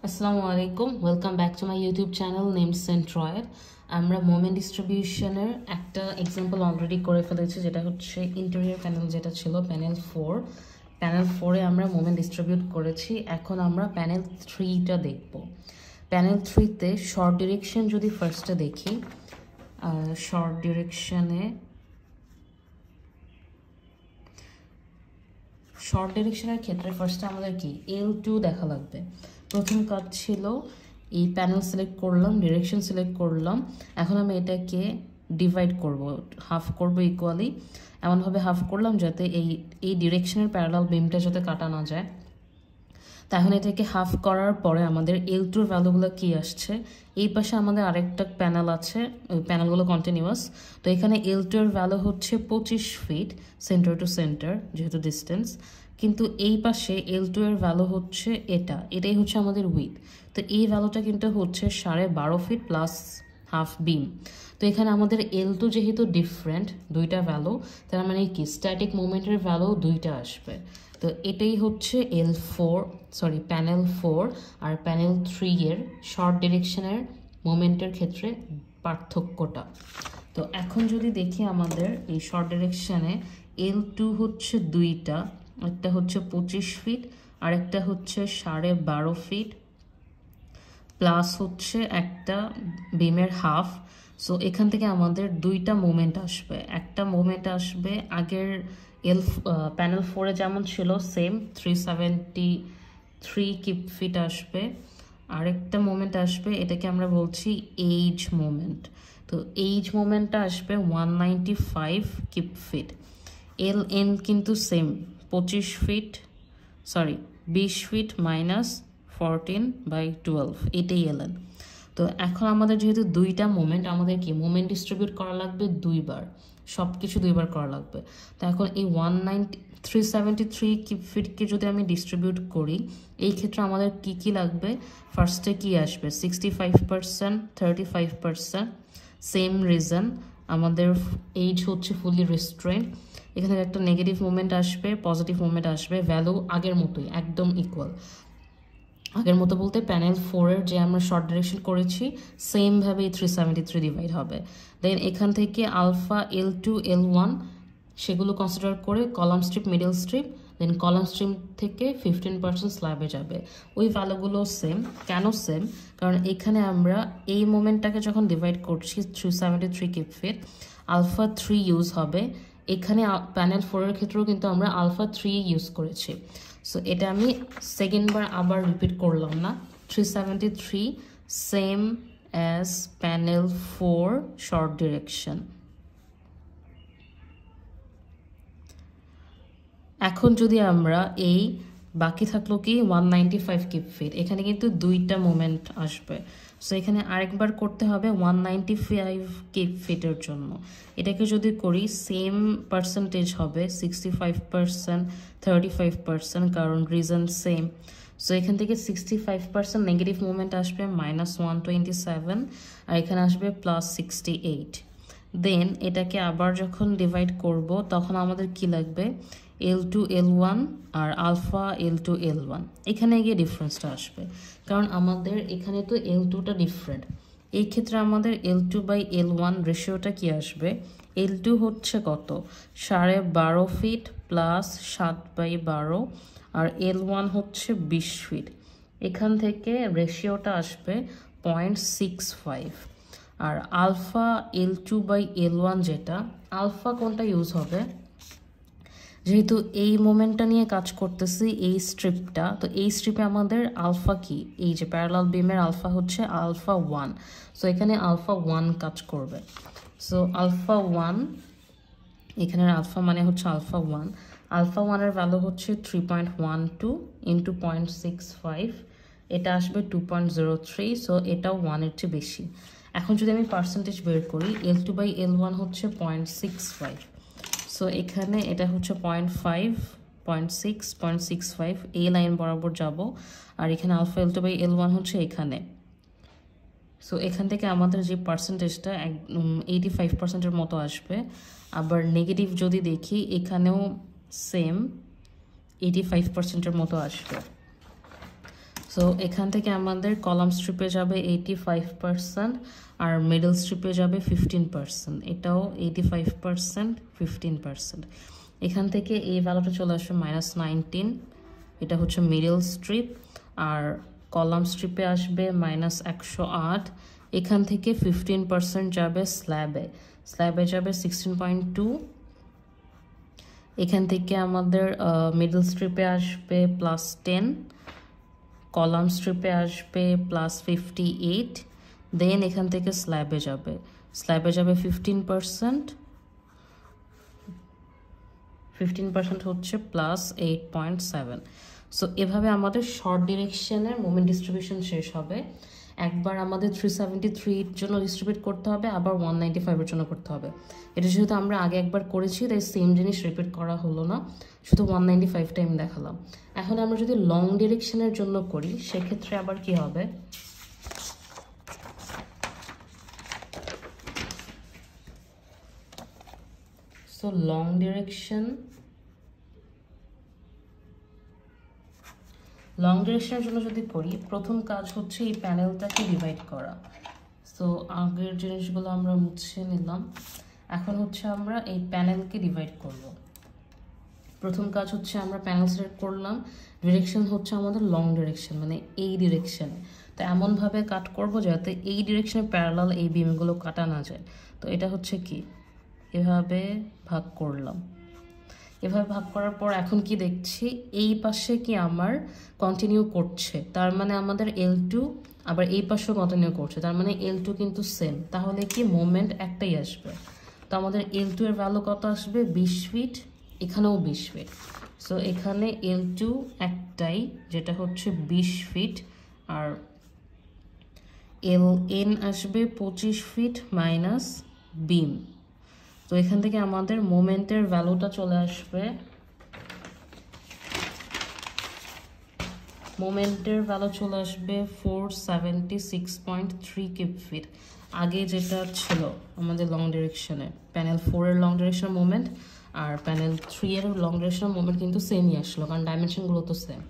Assalamu alaikum. Welcome back to my YouTube channel named Centroid. আমরা moment ডিস্ট্রিবিউশনের একটা example already করে ফেলেছি, যেটা হচ্ছে ইন্টেরিয়র প্যানেল, যেটা ছিল প্যানেল 4। প্যানেল 4-এ আমরা মোমেন্ট ডিস্ট্রিবিউট করেছি। এখন আমরা প্যানেল 3টা দেখব। প্যানেল 3-তে শর্ট ডিরেকশন যদি ফার্স্টে দেখি, শর্ট ডিরেকশনের ক্ষেত্রে ফার্স্টে আমাদের কি L2 দেখা লাগবে। প্রথম কাজ ছিল এই প্যানেল সিলেক্ট করলাম, ডিরেকশন সিলেক্ট করলাম। এখন আমি এটাকে ডিভাইড করব, হাফ করব ইকুয়ালি। এমনভাবে হাফ করলাম যাতে এই ডিরেকশনের প্যারালাল বিমটা যাতে কাটা না যায়। তাহলে এটাকে হাফ করার পরে আমাদের L2 এর ভ্যালুগুলো কি আসছে, এই পাশে আমাদের আরেকটা প্যানেল আছে, ওই প্যানেলগুলো কন্টিনিউয়াস। তো এখানে L2 এর ভ্যালু হচ্ছে 25 ফিট সেন্টার টু সেন্টার, যেহেতু ডিস্টেন্স। কিন্তু এই পাশে L2 এর ভ্যালু হচ্ছে এটাই হচ্ছে আমাদের উইথ। তো এই ভ্যালুটা কিন্তু হচ্ছে 12.5 ফিট প্লাস হাফ বিম। তো এখানে আমাদের L2 যেহেতু ডিফারেন্ট, দুইটা ভ্যালু, তার মানে কি স্ট্যাটিক মুভমেন্টের ভ্যালু দুইটা আসবে। তো এটাই হচ্ছে প্যানেল 4 আর প্যানেল 3 এর শর্ট ডিরেকশনের মোমেন্টের ক্ষেত্রে পার্থক্যটা। তো এখন যদি দেখি আমাদের এই শর্ট ডিরেকশনে L2 হচ্ছে দুইটা, একটা হচ্ছে 25 ফিট আর একটা হচ্ছে 12.5 ফিট প্লাস হচ্ছে একটা বিমের হাফ। সো এখান থেকে আমাদের দুইটা মোমেন্ট আসবে। একটা মোমেন্ট আসবে আগের প্যানেল 4-এ যেমন ছিল সেম 373 কিপ ফিট আসবে। আরেকটা মোমেন্ট আসবে, এটাকে আমরা বলছি এইজ মোমেন্ট। তো এইজ মোমেন্টটা আসবে 195 কিপ ফিট। LN কিন্তু সেম 20 ফিট মাইনাস 14/12, এটাই LN। তো এখন আমাদের যেহেতু দুইটা মোমেন্ট, আমাদের কি মোমেন্ট ডিস্ট্রিবিউট করা লাগবে দুইবার, সব কিছু দুইবার করা লাগবে। তো এখন এই 373 কিপ ফিটকে যদি আমি ডিস্ট্রিবিউট করি, এই ক্ষেত্রে আমাদের কি লাগবে, ফার্স্টে কি আসবে 65%, 35%। সেম রিজন, আমাদের এইজ হচ্ছে ফুলি রেস্ট্রেন্ট। এখানে একটা নেগেটিভ মুভমেন্ট আসবে, পজিটিভ মুভমেন্ট আসবে, ভ্যালু আগের মতোই একদম ইকুয়াল। আগের মতো বলতে প্যানেল 4-এর যে আমরা শর্ট ডিরেকশন করেছি সেমভাবে 373 ডিভাইড হবে। দেন এখান থেকে আলফা L2 L1 সেগুলো কনসিডার করে কলাম স্ট্রিপ, মিডল স্ট্রিপ, দেন কলাম স্ট্রিপ থেকে 15% স্ল্যাবে যাবে। ওই ভ্যালুগুলো সেম। কেন সেম? কারণ এখানে আমরা এই মোমেন্টটাকে যখন ডিভাইড করছি 373 কিপ ফিট, আলফা 3 ইউজ হবে। এখানে প্যানেল 4-এর ক্ষেত্রেও কিন্তু আমরা আলফা 3 ইউজ করেছি। সো এটা আমি সেকেন্ডবার আবার রিপিট করলাম না। 373 same as panel 4 short direction. এখন যদি আমরা এই বাকি থাকলো কি 195 কিপ ফিট, এখানে কিন্তু দুইটা মোমেন্ট আসবে। সো এখানে আরেকবার করতে হবে 195 কিপ ফিটের জন্য। এটাকে যদি করি সেম পার্সেন্টেজ হবে 65%, 35%, কারণ রিজন সেম। সো এখান থেকে 65% নেগেটিভ মুভমেন্ট আসবে -127, আর এখানে আসবে +68। দেন এটাকে আবার যখন ডিভাইড করব তখন আমাদের কি লাগবে, L2 L1 আর আলফা L2 L1। এখানে গিয়ে ডিফারেন্সটা আসবে, কারণ আমাদের এখানে তো L2টা ডিফারেন্ট। এই ক্ষেত্রে আমাদের L2/L1 রেশিওটা কি আসবে, L2 হচ্ছে কত 12.5 ফিট প্লাস 7/12, আর L1 হচ্ছে 20 ফিট। এখান থেকে রেশিওটা আসবে 0.65। আর আলফা L2/L1 যেটা, আলফা কোনটা ইউজ হবে, যেহেতু এই মোমেন্টটা নিয়ে কাজ করতেছি এই স্ট্রিপটা, তো এই স্ট্রিপে আমাদের আলফা কি, এই যে প্যারালাল বিমের আলফা হচ্ছে আলফা 1। সো এখানে আলফা 1 কাজ করবে। সো আলফা 1, এখানের আলফা মানে হচ্ছে আলফা 1। আলফা 1-এর ভ্যালু হচ্ছে 3.12 ইন্টু 0.65, এটা আসবে 2.03। সো এটাও 1-এর চেয়ে বেশি। এখন যদি আমি পার্সেন্টেজ বের করি, L2/L1 হচ্ছে 0.65। সো এখানে এটা হচ্ছে 0.5, 0.6, 0.65, এই লাইন বরাবর যাব। আর এখানে আলফা L2/L1 হচ্ছে এখানে। সো এখান থেকে আমাদের যে পার্সেন্টেজটা 85%-এর মতো আসবে। আবার নেগেটিভ যদি দেখি, এখানেও সেম 85%-এর মতো আসবে। সো এখান থেকে আমাদের কলাম স্ট্রিপে যাবে 85% আর মিডল স্ট্রিপে যাবে 15%, এটাও 85% 15%। এখান থেকে এই ভ্যালুটা চলে আসবে -19, এটা হচ্ছে মিডল স্ট্রিপ, আর কলাম স্ট্রিপে আসবে -108। এখান থেকে 15% যাবে স্ল্যাবে যাবে 16.2। এখান থেকে আমাদের মিডল স্ট্রিপে আসবে +10, কলাম স্ট্রিপে আসবে +58, দেন এখান থেকে স্ল্যাবে যাবে 15% হচ্ছে +8.7। সো এভাবে আমাদের শর্ট ডিরেকশনের মোমেন্ট ডিস্ট্রিবিউশন শেষ হবে। একবার আমাদের 373 এর জন্য ডিস্ট্রিবিউট করতে হবে, আবার 195 এর জন্য করতে হবে। এটা যেহেতু আমরা আগে একবার করেছি তাই সেম জিনিস রিপিট করা হলো না, শুধু 195 টাইম দেখালাম। এখন আমরা যদি লং ডিরেকশনের জন্য করি সেক্ষেত্রে আবার কি হবে, সো লং ডিরেকশনের জন্য যদি করি, প্রথম কাজ হচ্ছে এই প্যানেলটাকে ডিভাইড করা। সো আগের জিনিসগুলো আমরা মুছে নিলাম, এখন হচ্ছে আমরা এই প্যানেলকে ডিভাইড করব। প্রথম কাজ হচ্ছে আমরা প্যানেল সিলেক্ট করলাম, ডিরেকশন হচ্ছে আমাদের লং ডিরেকশন, মানে এই ডিরেকশনে। তো এমনভাবে কাট করব যাতে এই ডিরেকশনে প্যারালাল এই বিমগুলো কাটা না যায়। তো এটা হচ্ছে কি, এভাবে ভাগ করলাম। এভাবে ভাগ করার পর এখন কি দেখছি, এই পাশে কি আমার কন্টিনিউ করছে, তার মানে আমাদের L2, আবার এই পাশেও কন্টিনিউ করছে, তার মানে L2 কিন্তু সেম, তাহলে কি মোমেন্ট একটাই আসবে। তো আমাদের L2 এর ভ্যালু কত আসবে, 20 ফিট, এখানেও 20 ফিট। সো এখানে L2 একটাই, যেটা হচ্ছে 20 ফিট, আর LN আসবে 25 ফিট মাইনাস বিম। তো এখান থেকে আমাদের মোমেন্টের ভ্যালুটা চলে আসবে, মোমেন্টের ভ্যালু চলে আসবে 476.3 কিউব ফিট। আগে যেটা ছিল আমাদের লং ডিরেকশনে, প্যানেল 4 এর লং ডিরেকশন মোমেন্ট আর প্যানেল 3 এর লং ডিরেকশন মোমেন্ট কিন্তু সেমই আসলো, কারণ ডাইমেনশনগুলো তো সেম।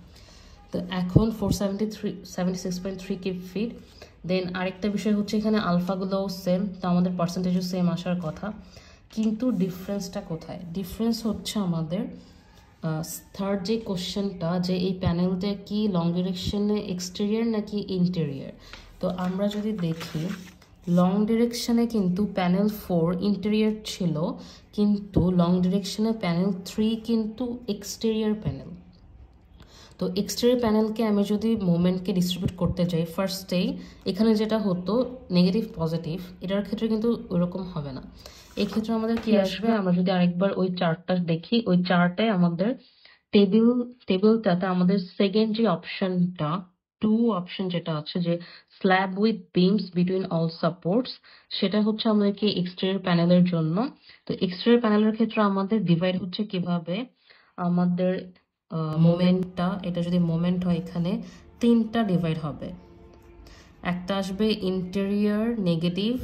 তো এখন 476.3 কিউব ফিট। দেন আরেকটা বিষয় হচ্ছে এখানে আলফাগুলোও সেম, তো আমাদের পার্সেন্টেজও সেম আসার কথা। কিন্তু ডিফারেন্সটা কোথায়, ডিফারেন্স হচ্ছে আমাদের থার্ড যে কোশ্চেনটা, যে এই প্যানেলটা কি লং ডিরেকশনে এক্সটেরিয়র নাকি ইন্টেরিয়র। তো আমরা যদি দেখি লং ডিরেকশনে কিন্তু প্যানেল 4 ইন্টেরিয়র ছিল, কিন্তু লং ডিরেকশনে প্যানেল 3 কিন্তু এক্সটেরিয়র প্যানেল। তো এক্সটেরিয়র প্যানেলকে আমি যদি মোমেন্টকে ডিস্ট্রিবিউট করতে যাই, ফার্স্টেই এখানে যেটা হতো নেগেটিভ পজিটিভ, এটার ক্ষেত্রে কিন্তু ওইরকম হবে না। এই ক্ষেত্রে আমাদের কি আসবে, আমরা যদি আরেকবার ওই চার্টটা দেখি, ওই চার্টে আমাদের টেবিলটাতে আমাদের সেকেন্ড যে অপশনটা, 2 অপশন যেটা আছে, যে slab with beans between all supports, সেটা হচ্ছে আমাদেরকে এক্সটেরিয়র প্যানেলের জন্য। তো এক্সটেরিয়র প্যানেলের ক্ষেত্রে আমাদের ডিভাইড হচ্ছে কিভাবে, আমাদের মোমেন্টটা, এটা যদি মোমেন্ট হয় এখানে 3টা ডিভাইড হবে, একটা আসবে ইন্টেরিয়র নেগেটিভ,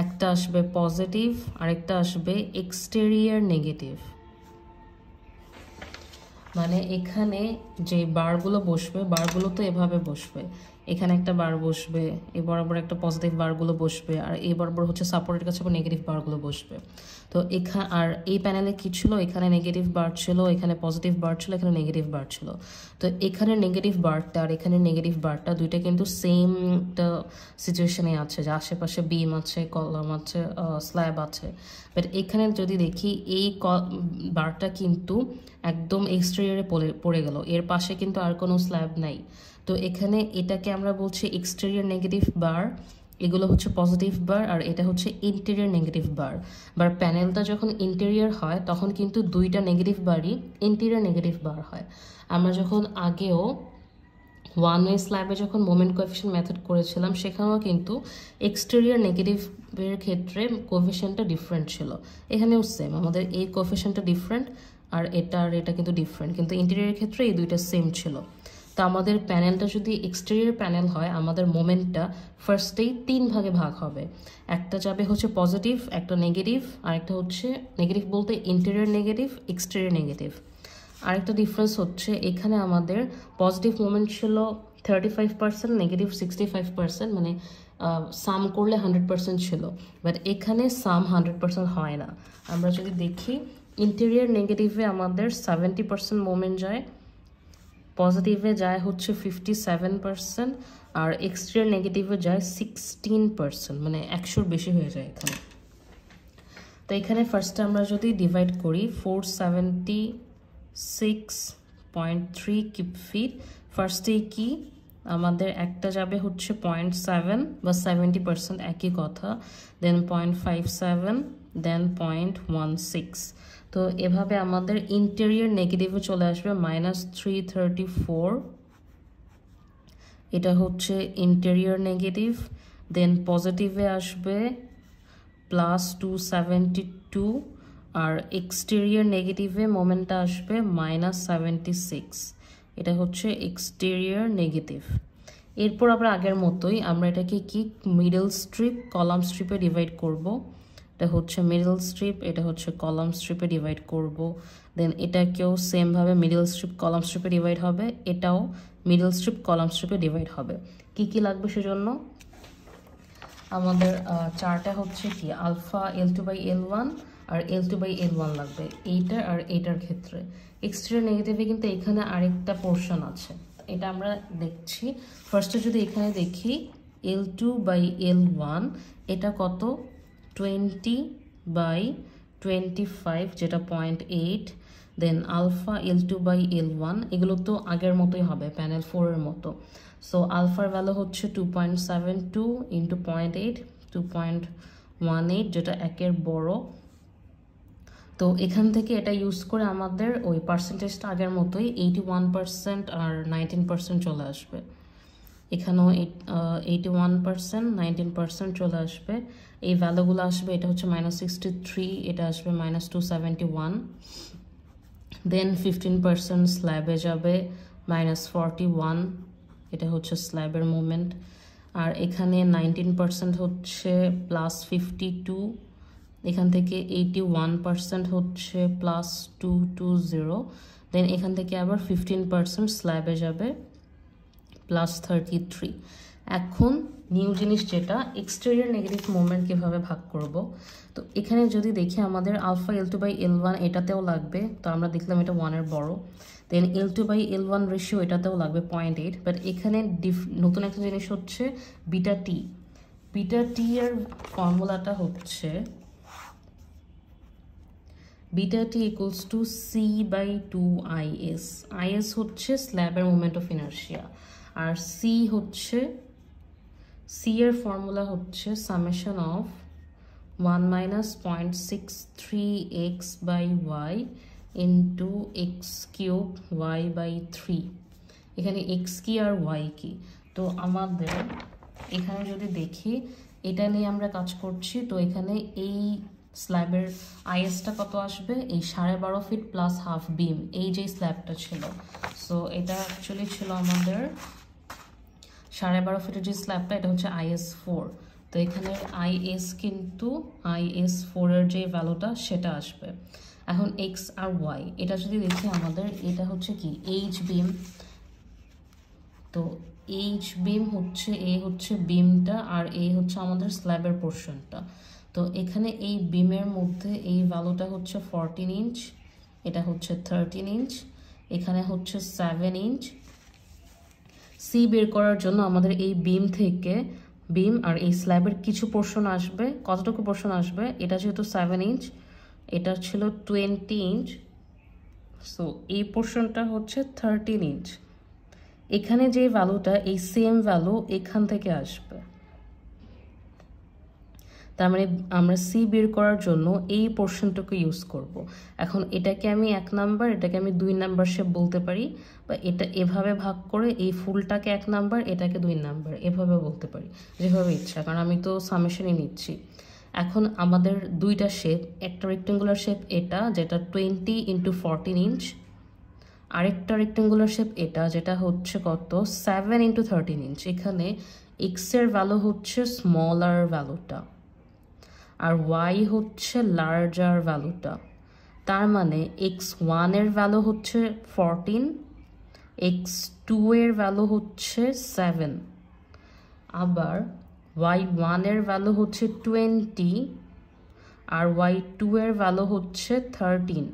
একটা আসবে পজিটিভ, আরেকটা আসবে এক্সটেরিয়র নেগেটিভ। মানে এখানে যে বারগুলো বসবে, বারগুলো তো এভাবে বসবে, এখানে একটা বার বসবে, এই বরাবর একটা পজিটিভ বারগুলো বসবে, আর এই বরাবর হচ্ছে সাপোর্টের কাছে নেগেটিভ বারগুলো বসবে। তো এখানে আর এই প্যানেলে কি ছিল, এখানে নেগেটিভ বার ছিল, এখানে পজিটিভ বার ছিল, এখানে নেগেটিভ বার ছিল। তো এখানে নেগেটিভ বারটা আর এখানে নেগেটিভ বারটা দুইটা কিন্তু সেম সিচুয়েশনে আছে, যে আশেপাশে বিম আছে, কলাম আছে, স্ল্যাব আছে। বাট এখানে যদি দেখি এই বারটা কিন্তু একদম এক্সটেরিয়রে পড়ে গেল, এর পাশে কিন্তু আর কোনো স্ল্যাব নাই। তো এখানে এটাকে আমরা বলছি এক্সটেরিয়র নেগেটিভ বার, এগুলো হচ্ছে পজিটিভ বার, আর এটা হচ্ছে ইন্টেরিয়র নেগেটিভ বার। বাট প্যানেলটা যখন ইন্টেরিয়র হয় তখন কিন্তু দুইটা নেগেটিভ বারই ইন্টেরিয়র নেগেটিভ বার হয়। আমরা যখন আগেও ওয়ান ওয়ে স্ল্যাবে যখন মোমেন্ট কোএফিশিয়েন্ট মেথড করেছিলাম, সেখানেও কিন্তু এক্সটেরিয়র নেগেটিভের ক্ষেত্রে কোএফিশিয়েন্টটা ডিফারেন্ট ছিল, এখানেও সেম, আমাদের এই কোএফিশিয়েন্টটা ডিফারেন্ট আর এটা কিন্তু ডিফারেন্ট, কিন্তু ইন্টেরিয়রের ক্ষেত্রে এই দুইটা সেম ছিল। তো আমাদের প্যানেলটা যদি এক্সটেরিয়র প্যানেল হয়, আমাদের মোমেন্টটা ফার্স্টেই 3 ভাগে ভাগ হবে, একটা যাবে হচ্ছে পজিটিভ, একটা নেগেটিভ, আর একটা হচ্ছে নেগেটিভ বলতে ইন্টেরিয়র নেগেটিভ, এক্সটেরিয়র নেগেটিভ। আরেকটা ডিফারেন্স হচ্ছে এখানে আমাদের পজিটিভ মোমেন্ট ছিল 35%, নেগেটিভ 65%, মানে সাম করলে 100% ছিল, বাট এখানে সাম 100% হয় না। আমরা যদি দেখি ইন্টেরিয়র নেগেটিভে আমাদের 70% মোমেন্ট যায়, পজিটিভে যায় হচ্ছে 57%, আর এক্সটেরিয়র নেগেটিভে যায় 16%, মানে 100-র বেশি হয়ে যায় এখানে। তো এখানে ফার্স্টে আমরা যদি ডিভাইড করি 476.3 কিউব ফিট, ফার্স্টেই কি আমাদের একটা যাবে হচ্ছে 0.7 বা 70% একই কথা, দেন 0.57, দেন 0.16। তো এভাবে আমাদের ইন্টেরিয়র নেগেটিভে চলে আসবে -334, এটা হচ্ছে ইন্টেরিয়র নেগেটিভ। দেন পজিটিভে আসবে +272, আর এক্সটেরিয়র নেগেটিভে মোমেন্টটা আসবে -76, এটা হচ্ছে এক্সটেরিয়র নেগেটিভ। এরপর আমরা আগের মতোই আমরা এটাকে কি মিডল স্ট্রিপ কলাম স্ট্রিপে ডিভাইড করব। এটা হচ্ছে মিডল স্ট্রিপ, এটা হচ্ছে কলাম স্ট্রিপে ডিভাইড করব। দেন এটাকেও সেমভাবে মিডল স্ট্রিপ কলাম স্ট্রিপে ডিভাইড হবে, এটাও মিডল স্ট্রিপ কলাম স্ট্রিপে ডিভাইড হবে। কি কি লাগবে সেজন্য আমাদের চারটা হচ্ছে কি আলফা L2/L1 আর L2/L1 লাগবে, এইটার আর এইটার ক্ষেত্রে। এক্সটেরিয়র নেগেটিভে কিন্তু এখানে আরেকটা পোর্শন আছে, এটা আমরা দেখছি। ফার্স্টে যদি এখানে দেখি L2/L1 এটা কত 20/25, যেটা 0.8। দেন আলফা L2/L1 এগুলো তো আগের মতোই হবে, প্যানেল 4 এর মতো। সো আলফার ভ্যালু হচ্ছে 2.72 ইন্টু 0.8, 2.18, যেটা একের বড়। তো এখান থেকে এটা ইউজ করে আমাদের ওই পার্সেন্টেজটা আগের মতোই 81% আর 19% চলে আসবে। এখানেও 81%, 19% চলে আসবে। এই ভ্যালুগুলো আসবে, এটা হচ্ছে -63, এটা আসবে -271। দেন 15% স্ল্যাবে যাবে -41, এটা হচ্ছে স্ল্যাবের মুভমেন্ট। আর এখানে 19% হচ্ছে +52, এখান থেকে 81% হচ্ছে +220। দেন এখান থেকে আবার 15% স্ল্যাবে যাবে +33। এখন নিউ জিনিস যেটা এক্সটেরিয়র নেগেটিভ মোমেন্ট কিভাবে ভাগ করব। তো এখানে যদি দেখি আমাদের আলফা L2/L1 এটাতেও লাগবে, তো আমরা দেখলাম এটা 1 এর বড়। দেন L2/L1 রেশিও এটাতেও লাগবে 0.8, বাট এখানে নতুন একটা জিনিস হচ্ছে বিটা টি। বিটা টি এর ফর্মুলাটা হচ্ছে beta T equals to C/2IS। IS হচ্ছে স্ল্যাবের মোমেন্ট অফ ইনার্শিয়া, আর সি হচ্ছে সি এর ফর্মুলা হচ্ছে summation of 1 - 0.63x/y into x³ y/3। এখানে x কি আর y কি, তো আমাদের এখানে যদি দেখি এটা নিয়ে আমরা কাজ করছি। তো এখানে এই স্ল্যাবের আইএসটা কত আসবে, এই 12.5 ফিট প্লাস হাফ বিম, এই যে স্ল্যাবটা ছিল। সো এটা অ্যাকচুয়ালি ছিল আমাদের 12.5 ফিটের যে স্ল্যাবটা, এটা হচ্ছে IS4। তো এখানে IS কিন্তু IS4 এর যে ভ্যালুটা সেটা আসবে। এখন এক্স আর ওয়াই এটা যদি দেখি আমাদের এটা হচ্ছে কি এইচ বিম। তো এইচ বিম হচ্ছে এ হচ্ছে বিমটা, আর এ হচ্ছে আমাদের স্ল্যাবের পোর্শনটা। তো এখানে এই বিমের মধ্যে এই ভ্যালুটা হচ্ছে 14 ইঞ্চ, এটা হচ্ছে 13 ইঞ্চ, এখানে হচ্ছে 7 ইঞ্চ। সি বের করার জন্য আমাদের এই বিম থেকে বিম আর এই স্ল্যাবের কিছু পোর্শন আসবে, কতটুকু পোর্শন আসবে, এটা যেহেতু 7 ইঞ্চ, এটা ছিল 20 ইঞ্চ, সো এই পোর্শনটা হচ্ছে 13 ইঞ্চ। এখানে যে ভ্যালুটা এই সেম ভ্যালু এখান থেকে আসবে, তার মানে আমরা সি বের করার জন্য এই পোর্শনটুকু ইউজ করব। এখন এটাকে আমি 1 নাম্বার, এটাকে আমি 2 নাম্বার শেপ বলতে পারি, বা এটা এভাবে ভাগ করে এই ফুলটাকে 1 নাম্বার, এটাকে 2 নাম্বার, এভাবে বলতে পারি, যেভাবে ইচ্ছা, কারণ আমি তো সামেশনই নিচ্ছি। এখন আমাদের দুইটা শেপ, একটা রেক্টেঙ্গুলার শেপ এটা যেটা 20 × 14 ইঞ্চ, আরেকটা রেক্টেঙ্গুলার শেপ এটা যেটা হচ্ছে কত 7 × 13 ইঞ্চ। এখানে এক্স এর ভ্যালু হচ্ছে স্মলার ভ্যালুটা, আর ওয়াই হচ্ছে লার্জার ভ্যালুটা। তার মানে x1 এর ভ্যালু হচ্ছে 14, x2 এর ভ্যালু হচ্ছে 7, আবার y1 এর ভ্যালু হচ্ছে 20 আর y2 এর ভ্যালু হচ্ছে 13।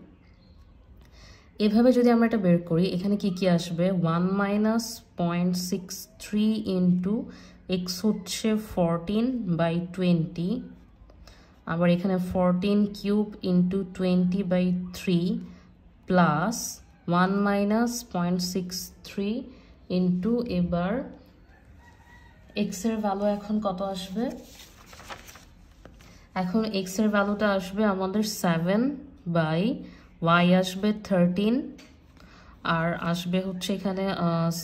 এভাবে যদি আমরা এটা বের করি, এখানে কি কি আসবে? 1 মাইনাস 0.63 ইন্টু এক্স হচ্ছে 14/20, আবার এখানে 14 cube into 20/3 plus 1 minus 0.63 into, এবার এক্স এর ভ্যালু এখন কত আসবে? এখন এক্স এর ভ্যালুটা আসবে আমাদের 7, y আসবে 13, আর আসবে হচ্ছে এখানে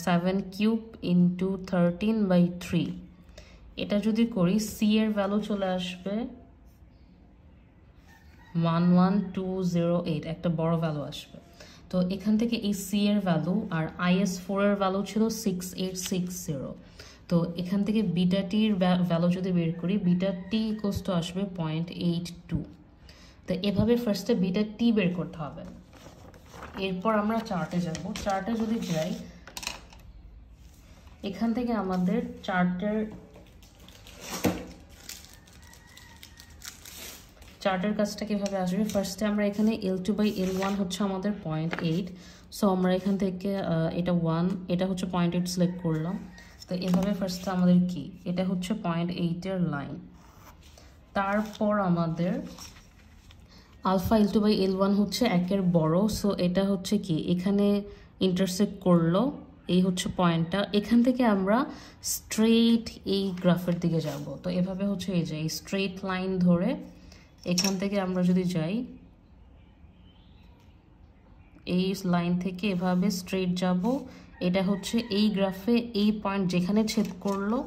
7 কিউব ইন্টু 13/3। এটা যদি করি সি এর ভ্যালু চলে আসবে 11208, একটা বড় ভ্যালু আসবে। তো এখান থেকে এই সি এর ভ্যালু আর IS4 এর ভ্যালু ছিল 6860। তো এখান থেকে বিটা টির ভ্যালু যদি বের করি, বিটা টি ইকুয়ালস টু আসবে 0.82। তো এভাবে ফার্স্টে বিটা টি বের করতে হবে। এরপর আমরা চার্টে যাব। চার্টে যদি যাই, এখান থেকে আমাদের চার্টের কাজটা কিভাবে আসবে? ফার্স্টে আমরা এখানে L2/L1 হচ্ছে আমাদের 0.8, সো আমরা এখান থেকে এটা 1, এটা হচ্ছে 0.8 সিলেক্ট করলাম। তো এভাবে ফার্স্টে আমাদের কি, এটা হচ্ছে 0.8 এর লাইন। তারপর আমাদের আলফা L2/L1 হচ্ছে 1 এর বড়, সো এটা হচ্ছে কি এখানে ইন্টারসেক্ট করলো, এই হচ্ছে পয়েন্টটা। এখান থেকে আমরা স্ট্রেট এই গ্রাফের দিকে যাব। তো এভাবে হচ্ছে এই যে এই স্ট্রেট লাইন ধরে এখান থেকে আমরা যদি যাই, এই লাইন থেকে এভাবে স্ট্রেট যাব। এটা হচ্ছে এই গ্রাফে এই পয়েন্ট যেখানে ছেদ করলো,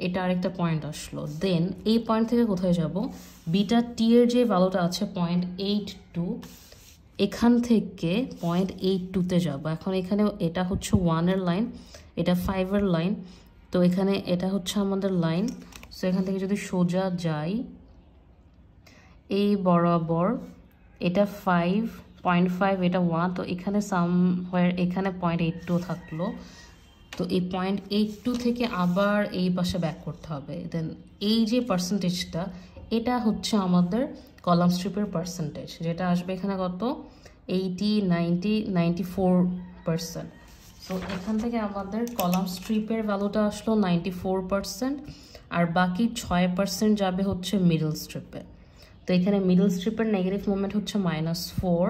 এটা আরেকটা পয়েন্ট আসলো। দেন এই পয়েন্ট থেকে কোথায় যাব? বিটা টি এর যে ভ্যালুটা আছে 0.82, এখান থেকে 0.82-তে যাব। এখন এখানে এটা হচ্ছে 1 এর লাইন, এটা 5 এর লাইন। তো এখানে এটা হচ্ছে আমাদের লাইন। সো এখান থেকে যদি সোজা যাই এই বরাবর, এটা 5.5, এটা 1, তো এখানে সামওয়্যার এখানে 0.82 থাকলো। তো এই 0.82 থেকে আবার এই পাশে ব্যাক করতে হবে। দেন এই যে পার্সেন্টেজটা, এটা হচ্ছে আমাদের কলাম স্ট্রিপের পার্সেন্টেজ, যেটা আসবে এখানে কত? 80, 90, 94%। সো এখান থেকে আমাদের কলাম স্ট্রিপের ভ্যালুটা আসলো 94%, আর বাকি 6% যাবে হচ্ছে মিডল স্ট্রিপে। তো এখানে মিডল স্ট্রিপের নেগেটিভ মোমেন্ট হচ্ছে -4,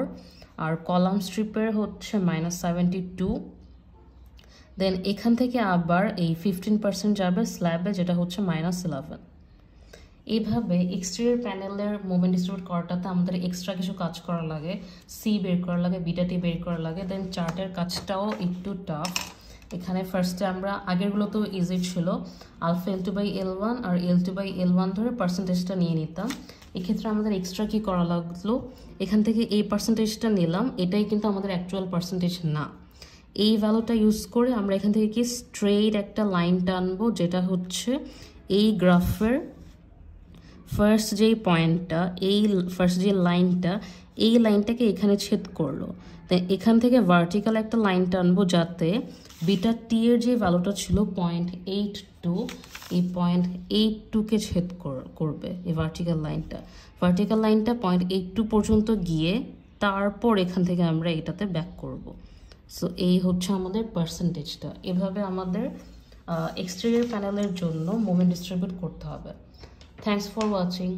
আর কলাম স্ট্রিপের হচ্ছে -72। দেন এখান থেকে আবার এই 15% যাবে স্ল্যাবে, যেটা হচ্ছে -11। এইভাবে এক্সটেরিয়র প্যানেলের মুভমেন্ট ডিস্ট্রিবিউট করাটাতে আমাদের এক্সট্রা কিছু কাজ করা লাগে, সি বের করা লাগে, বিটা টি বের করা লাগে। দেন চার্টের কাজটাও একটু টাফ। এখানে ফার্স্টে আমরা আগেরগুলো তো ইজি ছিল, আলফা L2/L1 আর L2/L1 ধরে পার্সেন্টেজটা নিয়ে নিতাম। এক্ষেত্রে আমাদের এক্সট্রা কি করা লাগলো? এখান থেকে এই পার্সেন্টেজটা নিলাম, এটাই কিন্তু আমাদের অ্যাকচুয়াল পার্সেন্টেজ না। এই ভ্যালুটা ইউজ করে আমরা এখান থেকে কি স্ট্রেইট একটা লাইন টানবো, যেটা হচ্ছে এই গ্রাফের ফার্স্ট যেই পয়েন্টটা, এই ফার্স্ট যে লাইনটা, এই লাইনটাকে এখানে ছেদ করলো। তাই এখান থেকে ভার্টিক্যাল একটা লাইন টানবো, যাতে বিটা টি এর যে ভ্যালুটা ছিল 0.82, এই 0.82-কে ছেদ করবে এই ভার্টিক্যাল লাইনটা। ভার্টিক্যাল লাইনটা 0.82 পর্যন্ত গিয়ে তারপর এখান থেকে আমরা এটাতে ব্যাক করব। সো এই হচ্ছে আমাদের পার্সেন্টেজটা। এভাবে আমাদের এক্সটেরিয়র প্যানেলের জন্য মোমেন্ট ডিস্ট্রিবিউট করতে হবে। Thanks for watching.